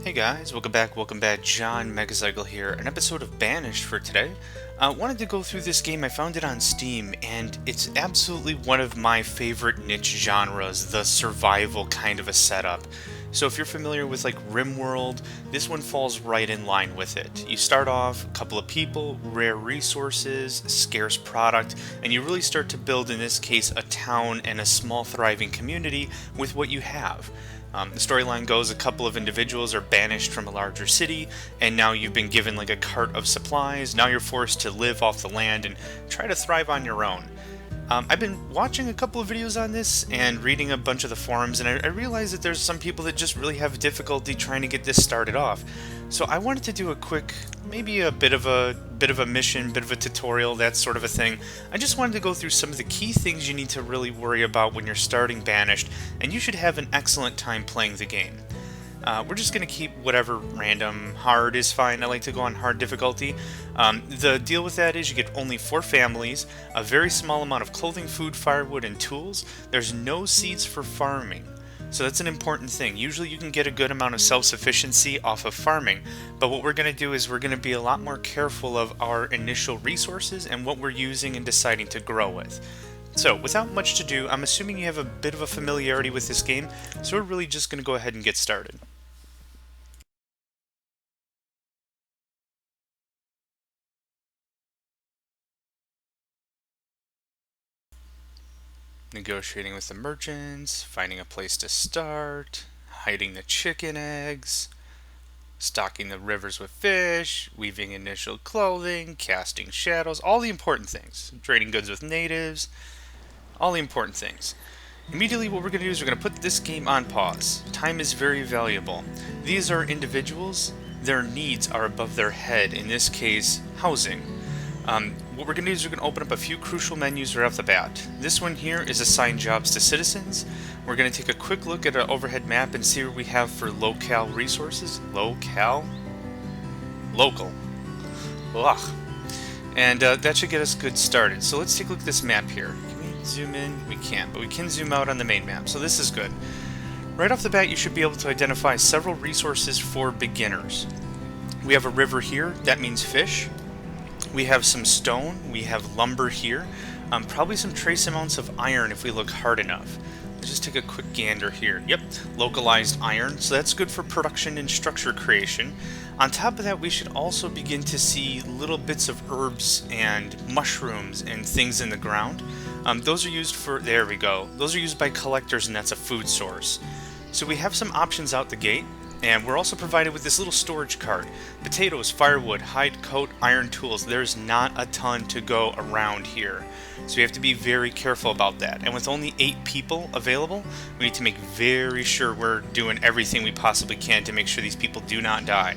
Hey guys, welcome back. John Megacycle here. An episode of Banished for today. Wanted to go through this game. I found it on Steam, and it's absolutely one of my favorite niche genres, the survival kind of a setup. So if you're familiar with like RimWorld, this one falls right in line with it. You start off, a couple of people, rare resources, scarce product, and you really start to build, in this case, a town and a small thriving community with what you have. The storyline goes a couple of individuals are banished from a larger city, and now you've been given like a cart of supplies. Now you're forced to live off the land and try to thrive on your own. I've been watching a couple of videos on this and reading a bunch of the forums, and I realized that there's some people that just really have difficulty trying to get this started off. So I wanted to do a quick, maybe a bit of a mission, bit of a tutorial, that sort of a thing. I just wanted to go through some of the key things you need to really worry about when you're starting Banished, and you should have an excellent time playing the game. We're just going to keep whatever random. Hard is fine. I like to go on hard difficulty. The deal with that is you get only 4 families, a very small amount of clothing, food, firewood, and tools. There's no seeds for farming. So that's an important thing. Usually you can get a good amount of self-sufficiency off of farming, but what we're going to do is we're going to be a lot more careful of our initial resources and what we're using and deciding to grow with. So, without much to do, I'm assuming you have a bit of a familiarity with this game, so we're really just going to go ahead and get started. Negotiating with the merchants, finding a place to start, hiding the chicken eggs, stocking the rivers with fish, weaving initial clothing, casting shadows, all the important things. Trading goods with natives, all the important things. Immediately what we're going to do is we're going to put this game on pause. Time is very valuable. These are individuals, their needs are above their head, in this case, housing. What we're going to do is we're going to open up a few crucial menus right off the bat. This one here is assign jobs to citizens. We're going to take a quick look at our overhead map and see what we have for locale resources. Local? Ugh. And that should get us good started. So let's take a look at this map here. Can we zoom in? We can't, but we can zoom out on the main map. So this is good. Right off the bat, you should be able to identify several resources for beginners. We have a river here. That means fish. We have some stone, we have lumber here, probably some trace amounts of iron if we look hard enough. Let's just take a quick gander here. Yep, localized iron, so that's good for production and structure creation. On top of that, we should also begin to see little bits of herbs and mushrooms and things in the ground. Those are used for, there we go, those are used by collectors, and that's a food source. So we have some options out the gate. And we're also provided with this little storage cart. Potatoes, firewood, hide, coat, iron tools. There's not a ton to go around here. So we have to be very careful about that. And with only 8 people available, we need to make very sure we're doing everything we possibly can to make sure these people do not die.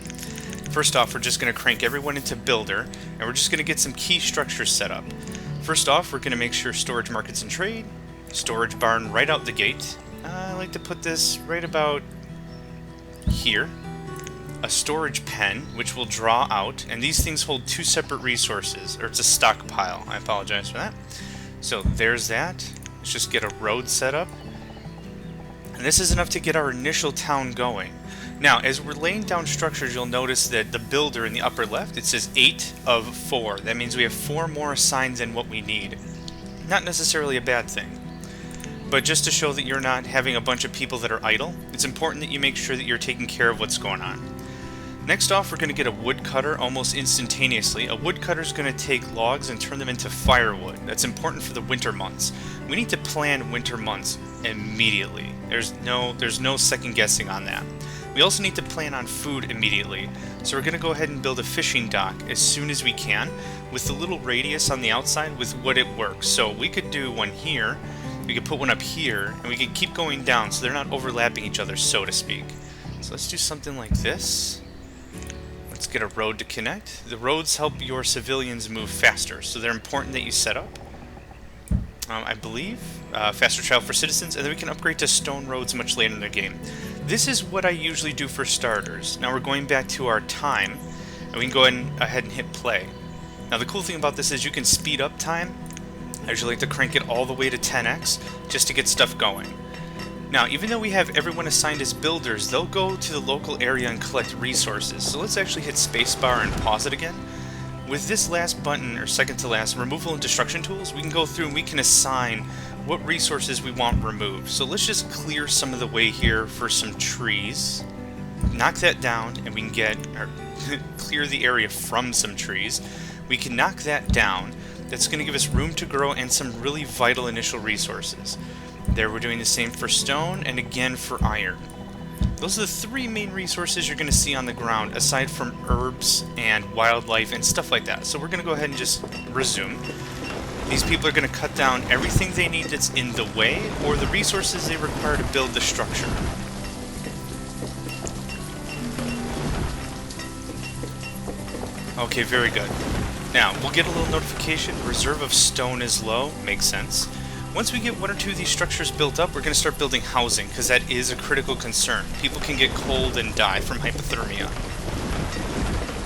First off, we're just going to crank everyone into Builder, and we're just going to get some key structures set up. First off, we're going to make sure storage markets and trade, storage barn right out the gate. I like to put this right about here, a storage pen which will draw out, and these things hold 2 separate resources, or it's a stockpile. I apologize for that. So there's that. Let's just get a road set up, and this is enough to get our initial town going. Now, as we're laying down structures, you'll notice that the builder in the upper left, it says 8 of 4. That means we have 4 more assigned than what we need. Not necessarily a bad thing. But just to show that you're not having a bunch of people that are idle, it's important that you make sure that you're taking care of what's going on. Next off, we're going to get a woodcutter almost instantaneously. A woodcutter is going to take logs and turn them into firewood. That's important for the winter months. We need to plan winter months immediately. There's no second guessing on that. We also need to plan on food immediately. So we're going to go ahead and build a fishing dock as soon as we can with the little radius on the outside with what it works. So we could do one here. We could put one up here, and we could keep going down so they're not overlapping each other, so to speak. So let's do something like this. Let's get a road to connect. The roads help your civilians move faster, so they're important that you set up. I believe. Faster travel for citizens, and then we can upgrade to stone roads much later in the game. This is what I usually do for starters. Now we're going back to our time, and we can go ahead and hit play. Now the cool thing about this is you can speed up time. I usually like to crank it all the way to 10x just to get stuff going. Now, even though we have everyone assigned as builders, they'll go to the local area and collect resources. So let's actually hit spacebar and pause it again. With this last button, or second to last, removal and destruction tools, we can go through and we can assign what resources we want removed. So let's just clear some of the way here for some trees. Knock that down, and we can get, or clear the area from some trees. We can knock that down. That's going to give us room to grow and some really vital initial resources. There, we're doing the same for stone, and again for iron. Those are the three main resources you're going to see on the ground, aside from herbs and wildlife and stuff like that. So we're going to go ahead and just resume. These people are going to cut down everything they need that's in the way, or the resources they require to build the structure. Okay, very good. Now, we'll get a little notification. Reserve of stone is low. Makes sense. Once we get one or two of these structures built up, we're going to start building housing, because that is a critical concern. People can get cold and die from hypothermia.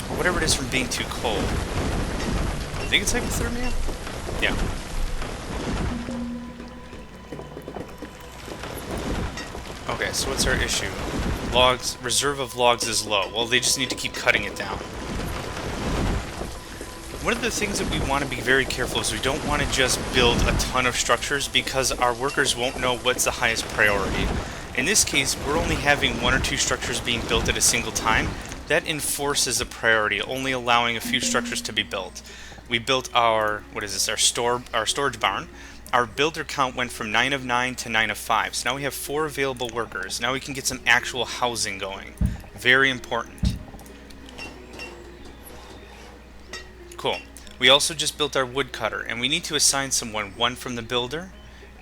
Or whatever it is from being too cold. I think it's hypothermia? Yeah. Okay, so what's our issue? Logs, reserve of logs is low. Well, they just need to keep cutting it down. One of the things that we want to be very careful is we don't want to just build a ton of structures, because our workers won't know what's the highest priority. In this case, we're only having one or two structures being built at a single time. That enforces a priority, only allowing a few structures to be built. We built our, what is this, our storage barn. Our builder count went from 9 of 9 to 9 of 5. So now we have 4 available workers. Now we can get some actual housing going. Very important. Cool. We also just built our woodcutter, and we need to assign someone, one from the builder,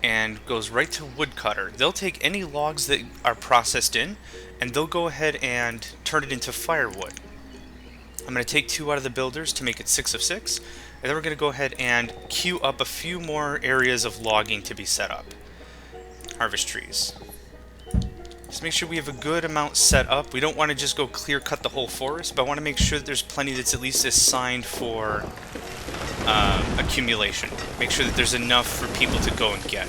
and goes right to woodcutter. They'll take any logs that are processed in, and they'll go ahead and turn it into firewood. I'm going to take 2 out of the builders to make it 6 of 6, and then we're going to go ahead and queue up a few more areas of logging to be set up. Harvest trees. Just make sure we have a good amount set up. We don't want to just go clear cut the whole forest, but I want to make sure that there's plenty that's at least assigned for accumulation. Make sure that there's enough for people to go and get.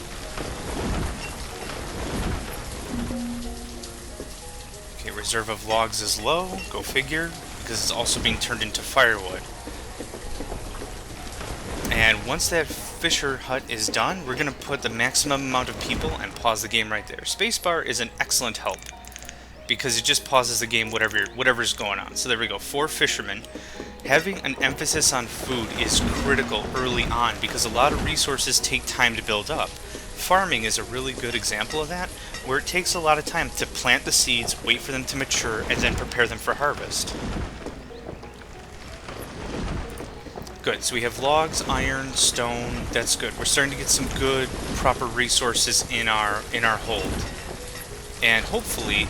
Okay, reserve of logs is low. Go figure, because it's also being turned into firewood. And once that Fisher hut is done, we're going to put the maximum amount of people and pause the game right there. Spacebar is an excellent help, because it just pauses the game whatever's going on. So there we go, 4 fishermen. Having an emphasis on food is critical early on, because a lot of resources take time to build up. Farming is a really good example of that, where it takes a lot of time to plant the seeds, wait for them to mature, and then prepare them for harvest. Good, so we have logs, iron, stone, that's good. We're starting to get some good, proper resources in our hold. And hopefully,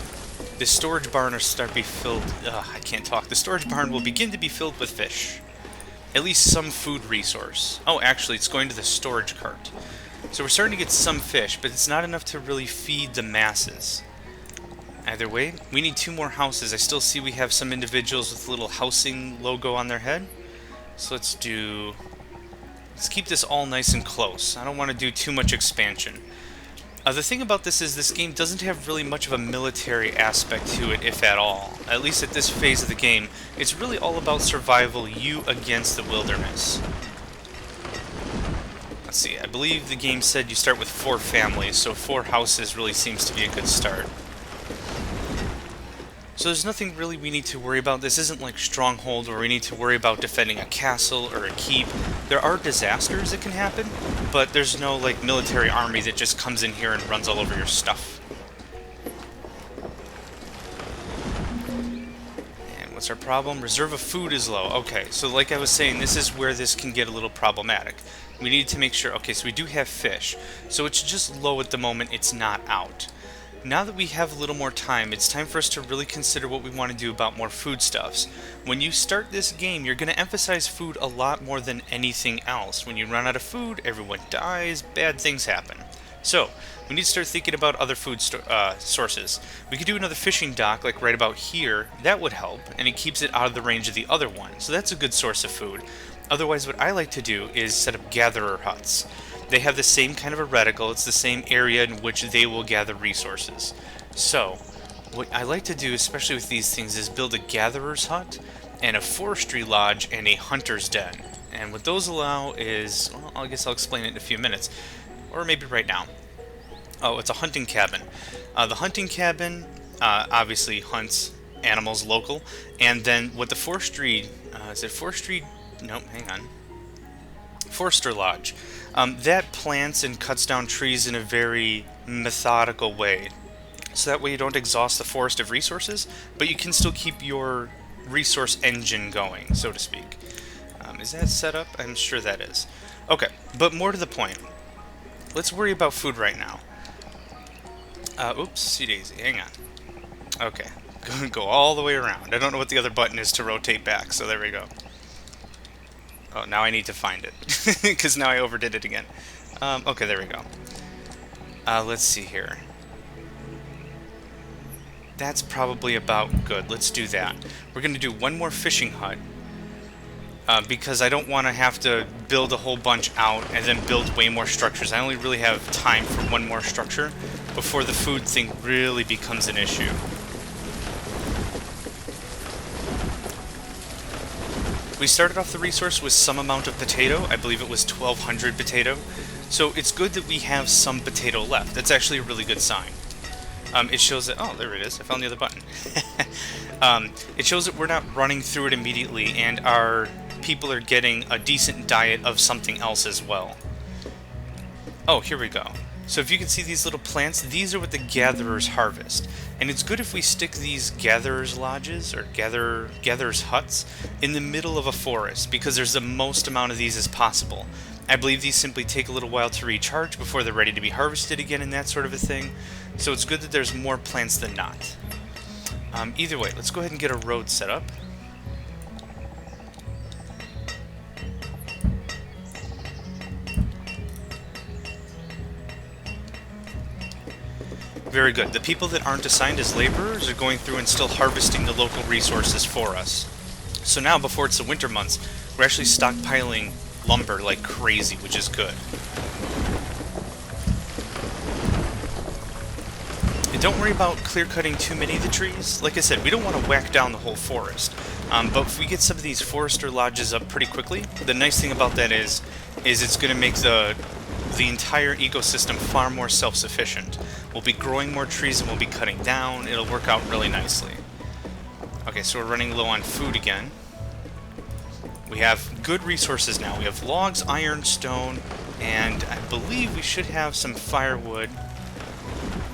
the storage barn will start to be filled, I can't talk. The storage barn will begin to be filled with fish. At least some food resource. Oh, actually, it's going to the storage cart. So we're starting to get some fish, but it's not enough to really feed the masses. Either way, we need 2 more houses. I still see we have some individuals with a little housing logo on their head. So let's keep this all nice and close. I don't want to do too much expansion. The thing about this is this game doesn't have really much of a military aspect to it, if at all. At least at this phase of the game, it's really all about survival, you against the wilderness. Let's see, I believe the game said you start with 4 families, so 4 houses really seems to be a good start. So there's nothing really we need to worry about. This isn't like Stronghold where we need to worry about defending a castle or a keep. There are disasters that can happen, but there's no like military army that just comes in here and runs all over your stuff. And what's our problem? Reserve of food is low. Okay, so like I was saying, this is where this can get a little problematic. We need to make sure, okay, so we do have fish. So it's just low at the moment, it's not out. Now that we have a little more time, it's time for us to really consider what we want to do about more foodstuffs. When you start this game, you're going to emphasize food a lot more than anything else. When you run out of food, everyone dies, bad things happen. So, we need to start thinking about other food sources. We could do another fishing dock, like right about here. That would help, and it keeps it out of the range of the other one. So that's a good source of food. Otherwise, what I like to do is set up gatherer huts. they have the same kind of a reticle. It's the same area in which they will gather resources. So, what I like to do, especially with these things, is build a gatherer's hut and a forestry lodge and a hunter's den. And what those allow is, well, I guess I'll explain it in a few minutes, or maybe right now. Oh, it's a hunting cabin. The hunting cabin obviously hunts animals local, and then what the forestry, is it forestry? Nope, hang on. Forester lodge. That plants and cuts down trees in a very methodical way. So that way you don't exhaust the forest of resources, but you can still keep your resource engine going, so to speak. Is that set up? I'm sure that is. Okay, but more to the point. Let's worry about food right now. Oopsie daisy, hang on. Okay, go all the way around. I don't know what the other button is to rotate back, so there we go. Oh, now I need to find it, because now I overdid it again. Okay, there we go. Let's see here. That's probably about good. Let's do that. We're going to do one more fishing hut, because I don't want to have to build a whole bunch out and then build way more structures. I only really have time for one more structure before the food thing really becomes an issue. We started off the resource with some amount of potato. I believe it was 1,200 potato. So it's good that we have some potato left. That's actually a really good sign. It shows that, oh, there it is. I found the other button. It shows that we're not running through it immediately, and our people are getting a decent diet of something else as well. Oh, here we go. So if you can see these little plants, these are what the gatherers harvest. And it's good if we stick these gatherers lodges, or gatherers huts, in the middle of a forest, because there's the most amount of these as possible. I believe these simply take a little while to recharge before they're ready to be harvested again and that sort of a thing. So it's good that there's more plants than not. Either way, let's go ahead and get a road set up. Very good. The people that aren't assigned as laborers are going through and still harvesting the local resources for us. So now, before it's the winter months, we're actually stockpiling lumber like crazy, which is good. And don't worry about clear-cutting too many of the trees. Like I said, we don't want to whack down the whole forest. But if we get some of these forester lodges up pretty quickly, the nice thing about that is it's going to make the entire ecosystem far more self-sufficient. We'll be growing more trees and we'll be cutting down. It'll work out really nicely. Okay, so we're running low on food again. We have good resources now. We have logs, iron, stone, and I believe we should have some firewood.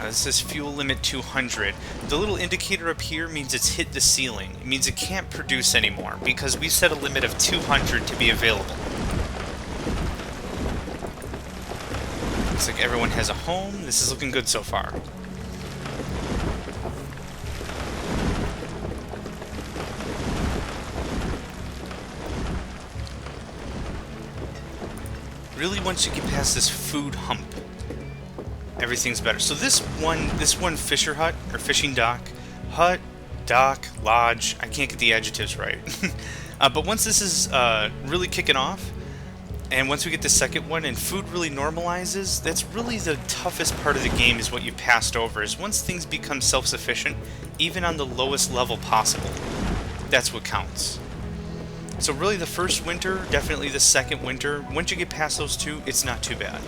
This says fuel limit 200. The little indicator up here means it's hit the ceiling. It means it can't produce anymore because we set a limit of 200 to be available. Looks like everyone has a home. This is looking good so far. Really, once you get past this food hump, everything's better. So this one fisher hut, or fishing dock, lodge, I can't get the adjectives right. But once this is really kicking off, and once we get the second one and food really normalizes, that's really the toughest part of the game, is what you passed over, is once things become self-sufficient, even on the lowest level possible, that's what counts. So really the first winter, definitely the second winter, once you get past those two, it's not too bad.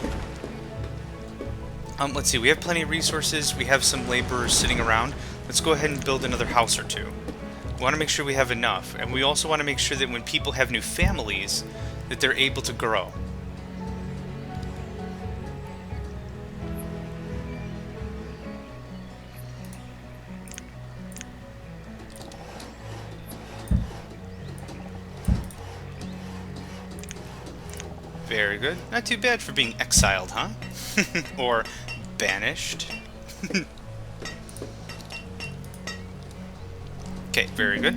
Let's see, we have plenty of resources, we have some laborers sitting around. Let's go ahead and build another house or two. We want to make sure we have enough, and we also want to make sure that when people have new families, that they're able to grow. Very good. Not too bad for being exiled, huh? Or banished. Okay, very good.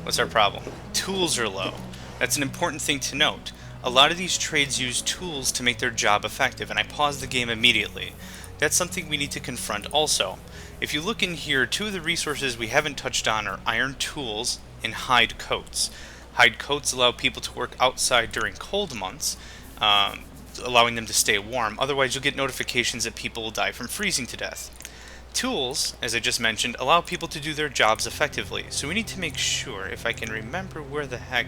What's our problem? Tools are low. That's an important thing to note. A lot of these trades use tools to make their job effective, and I paused the game immediately. That's something we need to confront also. If you look in here, two of the resources we haven't touched on are iron tools and hide coats. Hide coats allow people to work outside during cold months, allowing them to stay warm. Otherwise, you'll get notifications that people will die from freezing to death. Tools, as I just mentioned, allow people to do their jobs effectively. So we need to make sure, if I can remember where the heck...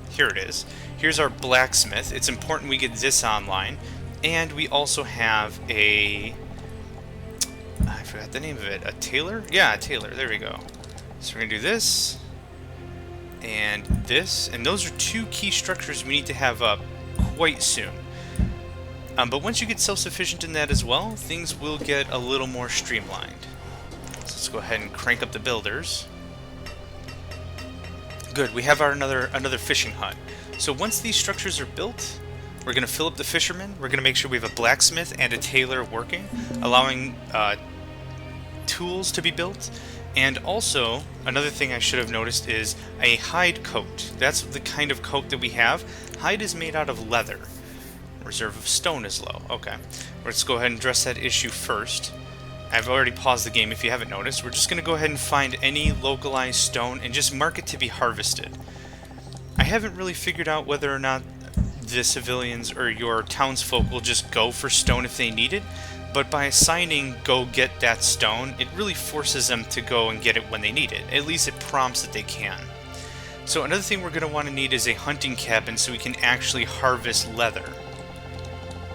Here it is. Here's our blacksmith. It's important we get this online. And we also have a... I forgot the name of it. A tailor? Yeah, a tailor. There we go. So we're going to do this. And this. And those are two key structures we need to have up quite soon. But once you get self-sufficient in that as well, things will get a little more streamlined. So let's go ahead and crank up the builders. Good, we have our another fishing hut. So once these structures are built, we're going to fill up the fishermen. We're going to make sure we have a blacksmith and a tailor working, allowing tools to be built. And also, another thing I should have noticed is a hide coat. That's the kind of coat that we have. Hide is made out of leather. Reserve of stone is low. Okay. Let's go ahead and address that issue first. I've already paused the game if you haven't noticed. We're just going to go ahead and find any localized stone and just mark it to be harvested. I haven't really figured out whether or not the civilians or your townsfolk will just go for stone if they need it, but by assigning go get that stone, it really forces them to go and get it when they need it. At least it prompts that they can. So another thing we're going to want to need is a hunting cabin so we can actually harvest leather.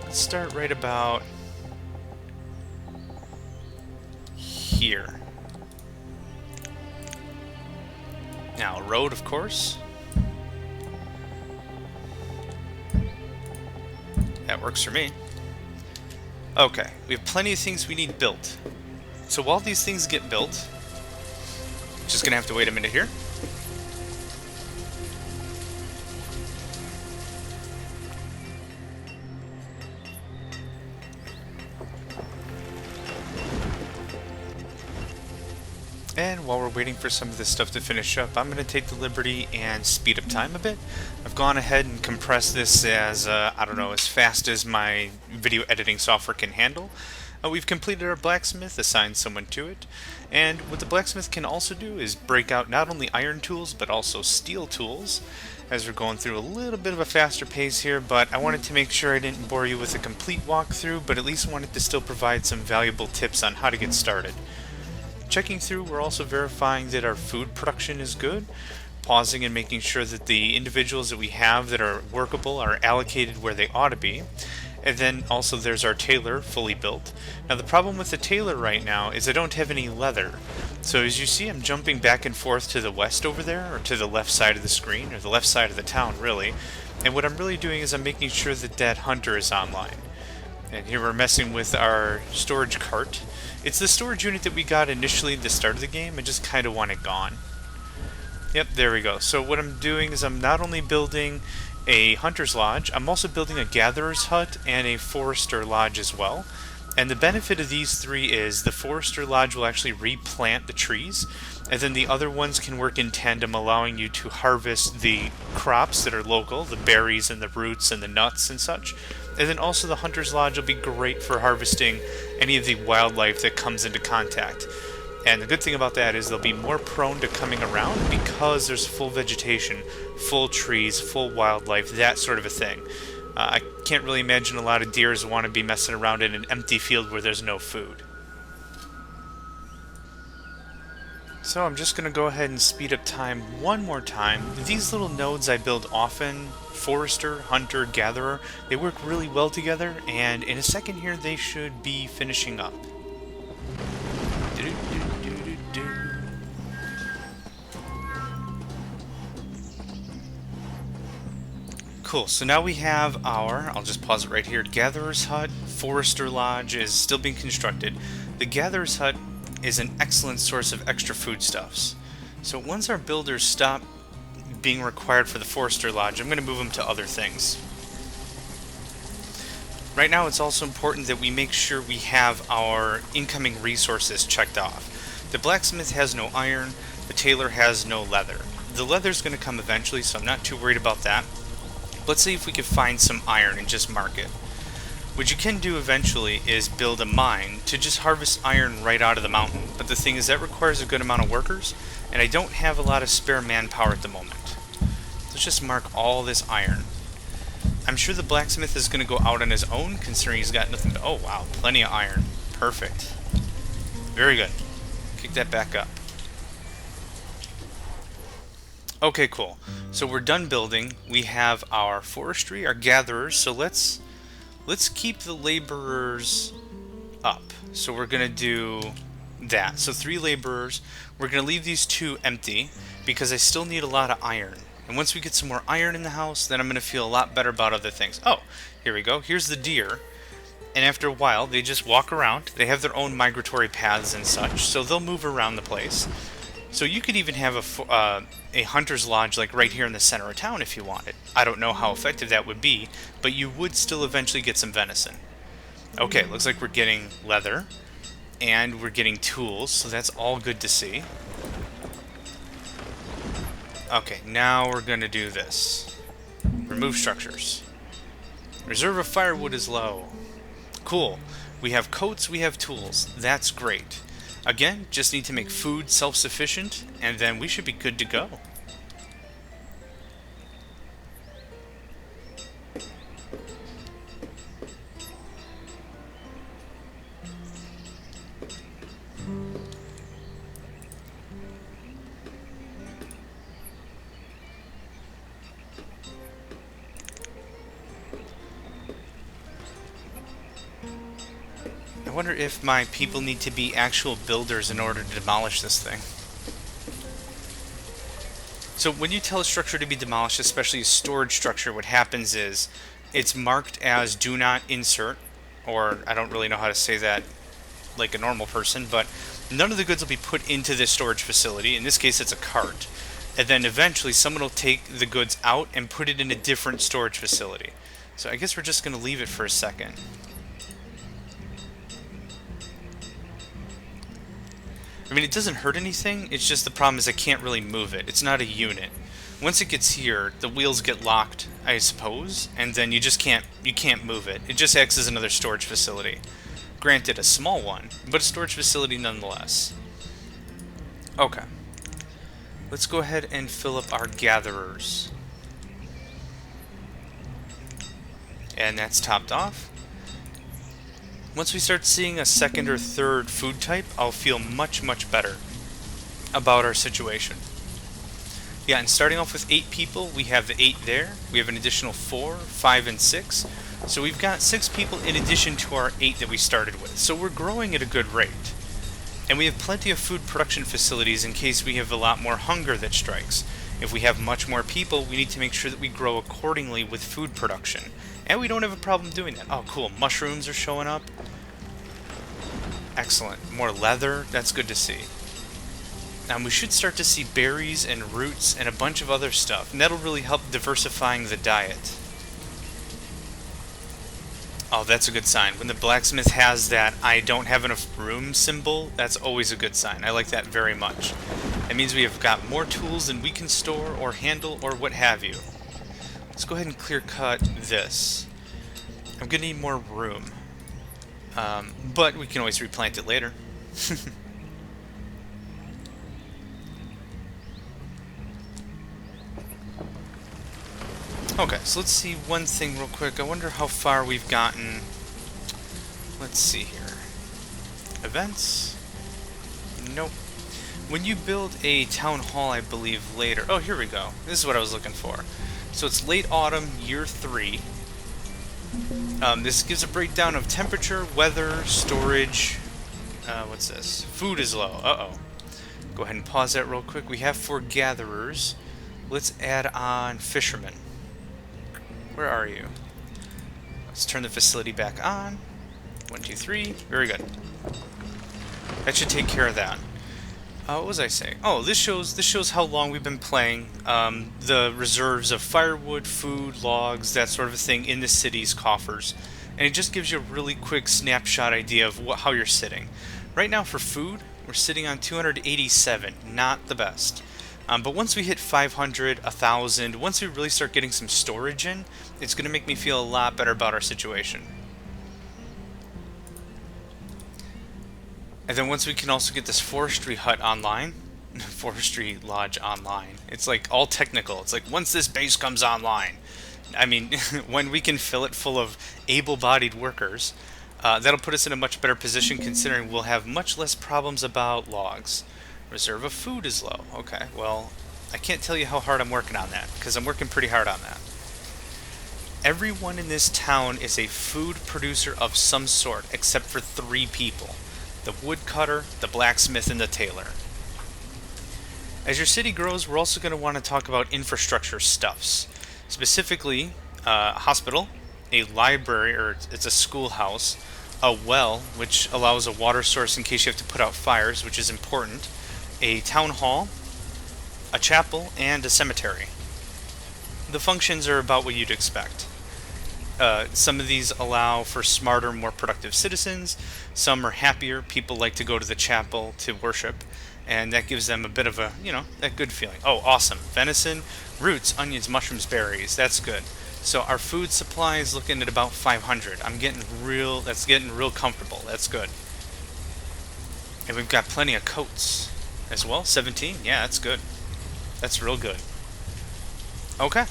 Let's start right about here. Now, a road, of course. That works for me. Okay, we have plenty of things we need built. So while these things get built, just gonna have to wait a minute here. And while we're waiting for some of this stuff to finish up, I'm going to take the liberty and speed up time a bit. I've gone ahead and compressed this as, I don't know, as fast as my video editing software can handle. We've completed our blacksmith, assigned someone to it, and what the blacksmith can also do is break out not only iron tools, but also steel tools, as we're going through a little bit of a faster pace here, but I wanted to make sure I didn't bore you with a complete walkthrough, but at least wanted to still provide some valuable tips on how to get started. Checking through, we're also verifying that our food production is good, pausing and making sure that the individuals that we have that are workable are allocated where they ought to be. And then also there's our tailor fully built. Now the problem with the tailor right now is I don't have any leather. So as you see, I'm jumping back and forth to the west over there, or to the left side of the screen, or the left side of the town really. And what I'm really doing is I'm making sure that that hunter is online. And here we're messing with our storage cart. It's the storage unit that we got initially at the start of the game. I just kind of want it gone. Yep, there we go. So what I'm doing is I'm not only building a hunter's lodge, I'm also building a gatherer's hut and a forester lodge as well. And the benefit of these three is the forester lodge will actually replant the trees, and then the other ones can work in tandem, allowing you to harvest the crops that are local, the berries and the roots and the nuts and such. And then also the hunter's lodge will be great for harvesting any of the wildlife that comes into contact. And the good thing about that is they'll be more prone to coming around because there's full vegetation, full trees, full wildlife, that sort of a thing. I can't really imagine a lot of deers want to be messing around in an empty field where there's no food. So I'm just going to go ahead and speed up time one more time. These little nodes I build often, forester, hunter, gatherer, they work really well together, and in a second here they should be finishing up. Cool, so now we have our, I'll just pause it right here, Gatherer's Hut, Forester Lodge is still being constructed. The Gatherer's Hut is an excellent source of extra foodstuffs. So once our builders stop being required for the Forester Lodge, I'm going to move them to other things. Right now it's also important that we make sure we have our incoming resources checked off. The blacksmith has no iron, the tailor has no leather. The leather's going to come eventually, so I'm not too worried about that. Let's see if we can find some iron and just mark it. What you can do eventually is build a mine to just harvest iron right out of the mountain, but the thing is that requires a good amount of workers, and I don't have a lot of spare manpower at the moment. Let's just mark all this iron. I'm I'm sure the blacksmith is going to go out on his own, considering he's got nothing. Oh wow, plenty of iron. Perfect. Very good. Kick that back up. Okay, cool. So we're done building. We have our forestry, our gatherers. So let's keep the laborers up. So we're gonna do that. So 3 laborers. We're gonna leave these 2 empty because I still need a lot of iron. And once we get some more iron in the house, then I'm gonna feel a lot better about other things. Oh, here we go. Here's the deer. And after a while, they just walk around. They have their own migratory paths and such, so they'll move around the place. So you could even have a hunter's lodge like right here in the center of town if you wanted. I don't know how effective that would be, but you would still eventually get some venison. Okay, looks like we're getting leather, and we're getting tools, so that's all good to see. Okay, now we're going to do this. Remove structures. Reserve of firewood is low. Cool. We have coats, we have tools. That's great. Again, just need to make food self-sufficient, and then we should be good to go. I wonder if my people need to be actual builders in order to demolish this thing. So when you tell a structure to be demolished, especially a storage structure, what happens is it's marked as do not insert, or I don't really know how to say that like a normal person, but none of the goods will be put into this storage facility. In this case, it's a cart. And then eventually someone will take the goods out and put it in a different storage facility. So I guess we're just going to leave it for a second. I mean, it doesn't hurt anything, it's just the problem is I can't really move it. It's not a unit. Once it gets here, the wheels get locked, I suppose, and then you can't move it. It just acts as another storage facility. Granted, a small one, but a storage facility nonetheless. Okay. Let's go ahead and fill up our gatherers. And that's topped off. Once we start seeing a second or third food type, I'll feel much, much better about our situation. Yeah, and starting off with 8 people, we have the 8 there. We have an additional 4, 5, and 6. So we've got 6 people in addition to our 8 that we started with. So we're growing at a good rate. And we have plenty of food production facilities in case we have a lot more hunger that strikes. If we have much more people, we need to make sure that we grow accordingly with food production. And we don't have a problem doing that. Oh, cool. Mushrooms are showing up. Excellent. More leather. That's good to see. We should start to see berries and roots and a bunch of other stuff. And that'll really help diversifying the diet. Oh, that's a good sign. When the blacksmith has that I don't have enough room symbol, that's always a good sign. I like that very much. It means we have got more tools than we can store or handle or what have you. Let's go ahead and clear cut this. I'm going to need more room. But we can always replant it later. Okay, so let's see one thing real quick. I wonder how far we've gotten. Let's see here. Events? Nope. When you build a town hall, I believe, later... Oh, here we go. This is what I was looking for. So it's late autumn, year 3. This gives a breakdown of temperature, weather, storage... what's this? Food is low. Uh-oh. Go ahead and pause that real quick. We have 4 gatherers. Let's add on fishermen. Where are you? Let's turn the facility back on. 1, 2, 3. Very good. That should take care of that. What was I saying? Oh, this shows how long we've been playing. The reserves of firewood, food, logs, that sort of thing in the city's coffers, and it just gives you a really quick snapshot idea of how you're sitting. Right now for food, we're sitting on 287. Not the best. But once we hit 500, 1,000, once we really start getting some storage in, it's going to make me feel a lot better about our situation. And then once we can also get this forestry hut online, forestry lodge online, it's like all technical. It's like once this base comes online, I mean, when we can fill it full of able-bodied workers, that'll put us in a much better position considering we'll have much less problems about logs. Reserve of food is low. Okay, well, I can't tell you how hard I'm working on that, because I'm working pretty hard on that. Everyone in this town is a food producer of some sort, except for 3 people. The woodcutter, the blacksmith, and the tailor. As your city grows, we're also going to want to talk about infrastructure stuffs. Specifically, a hospital, a library, or it's a schoolhouse, a well, which allows a water source in case you have to put out fires, which is important, a town hall, a chapel, and a cemetery. The functions are about what you'd expect. Some of these allow for smarter, more productive citizens. Some are happier. People like to go to the chapel to worship, and that gives them a bit of a, that good feeling. Oh, awesome. Venison, roots, onions, mushrooms, berries. That's good. So our food supply is looking at about 500. That's getting real comfortable. That's good. And we've got plenty of coats as well. 17. Yeah, that's good. That's real good. Okay.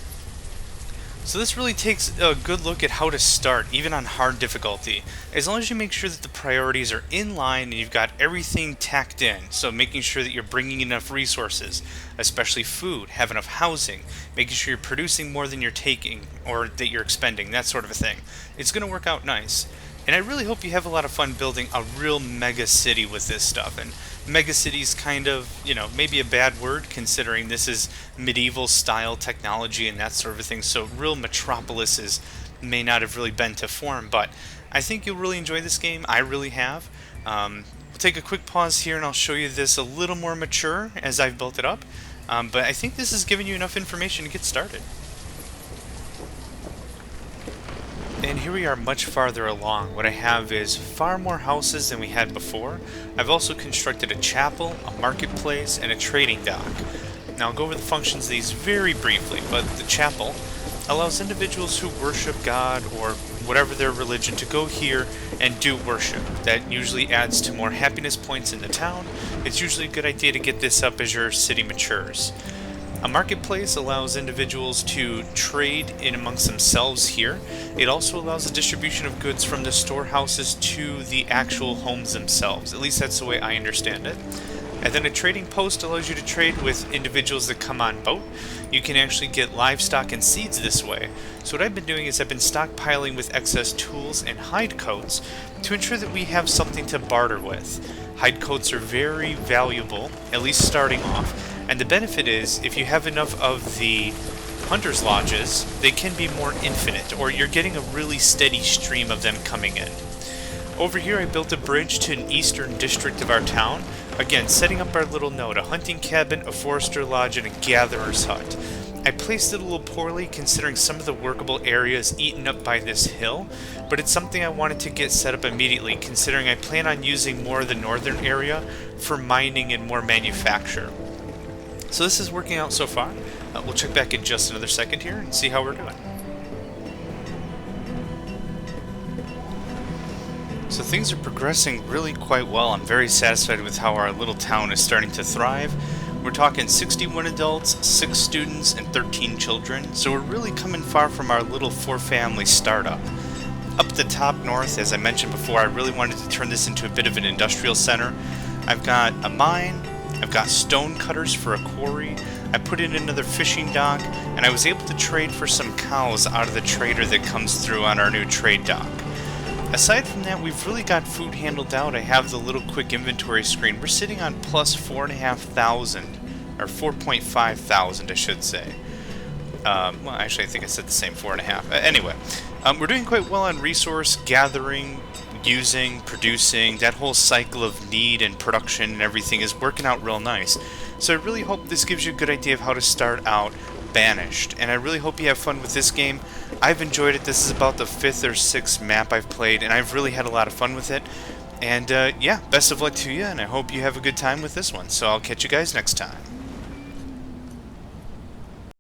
So this really takes a good look at how to start, even on hard difficulty, as long as you make sure that the priorities are in line and you've got everything tacked in. So making sure that you're bringing enough resources, especially food, have enough housing, making sure you're producing more than you're taking or that you're expending, that sort of a thing. It's going to work out nice. And I really hope you have a lot of fun building a real mega city with this stuff. And mega city's kind of, maybe a bad word considering this is medieval style technology and that sort of a thing. So real metropolises may not have really been to form, but I think you'll really enjoy this game. I really have. We'll take a quick pause here and I'll show you this a little more mature as I've built it up. But I think this has given you enough information to get started. And here we are much farther along. What I have is far more houses than we had before. I've also constructed a chapel, a marketplace, and a trading dock. Now I'll go over the functions of these very briefly, but the chapel allows individuals who worship God or whatever their religion to go here and do worship. That usually adds to more happiness points in the town. It's usually a good idea to get this up as your city matures. A marketplace allows individuals to trade in amongst themselves here. It also allows the distribution of goods from the storehouses to the actual homes themselves. At least that's the way I understand it. And then a trading post allows you to trade with individuals that come on boat. You can actually get livestock and seeds this way. So what I've been doing is I've been stockpiling with excess tools and hide coats to ensure that we have something to barter with. Hide coats are very valuable, at least starting off. And the benefit is, if you have enough of the hunters' lodges, they can be more infinite, or you're getting a really steady stream of them coming in. Over here I built a bridge to an eastern district of our town. Again, setting up our little node, a hunting cabin, a forester lodge, and a gatherer's hut. I placed it a little poorly considering some of the workable areas eaten up by this hill, but it's something I wanted to get set up immediately considering I plan on using more of the northern area for mining and more manufacture. So this is working out so far. We'll check back in just another second here and see how we're doing. So things are progressing really quite well. I'm very satisfied with how our little town is starting to thrive. We're talking 61 adults, 6 students, and 13 children. So we're really coming far from our little 4-family startup. Up at the top north, as I mentioned before, I really wanted to turn this into a bit of an industrial center. I've got a mine. I've got stone cutters for a quarry, I put in another fishing dock, and I was able to trade for some cows out of the trader that comes through on our new trade dock. Aside from that, we've really got food handled out. I have the little quick inventory screen. We're sitting on plus 4,500, or 4,500 I should say. Well, actually I think I said the same, 4.5. Anyway, we're doing quite well on resource gathering, using, producing. That whole cycle of need and production and everything is working out real nice. So I really hope this gives you a good idea of how to start out Banished, and I really hope you have fun with this game. I've enjoyed it. This is about the 5th or 6th map I've played, and I've really had a lot of fun with it. And yeah, best of luck to you, and I hope you have a good time with this one. So I'll catch you guys next time.